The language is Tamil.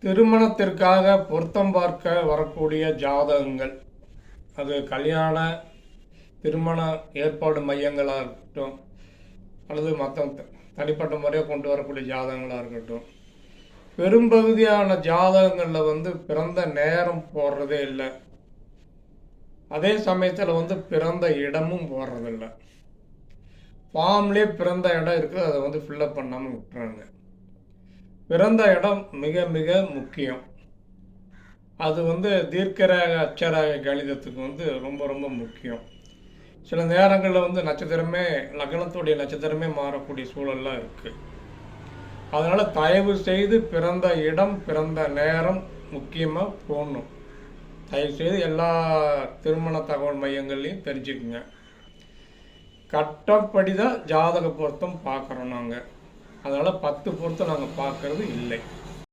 திருமணத்திற்காக பொருத்தம் பார்க்க வரக்கூடிய ஜாதகங்கள், அது கல்யாண திருமண ஏற்பாடு மையங்களாக இருக்கட்டும், அல்லது மற்ற தனிப்பட்ட முறையாக கொண்டு வரக்கூடிய ஜாதகங்களாக இருக்கட்டும், பெரும்பகுதியான ஜாதகங்களில் பிறந்த நேரம் போடுறதே இல்லை. அதே சமயத்தில் பிறந்த இடமும் போடுறதில்லை. ஃபார்ம்லேயே பிறந்த இடம் இருக்குது, அதை ஃபில்லப் பண்ணாமல் விட்டுறாங்க. பிறந்த இடம் மிக மிக முக்கியம். அது தீர்க்கரேகை அட்சரேகை கணிதத்துக்கு ரொம்ப ரொம்ப முக்கியம். சில நேரங்களில் நட்சத்திரமே, லக்னத்துடைய நட்சத்திரமே மாறக்கூடிய சூழல்லாம் இருக்குது. அதனால் தயவு செய்து பிறந்த இடம் பிறந்த நேரம் முக்கியமாக போடணும். தயவு செய்து எல்லா திருமண தகவல் மையங்கள்லையும் தெரிஞ்சுக்குங்க. கட்டப்படி தான் ஜாதக பொருத்தம் பார்க்குறோம் நாங்கள். அதனால் 10 பொருத்தம் நாங்கள் பார்க்கறது இல்லை.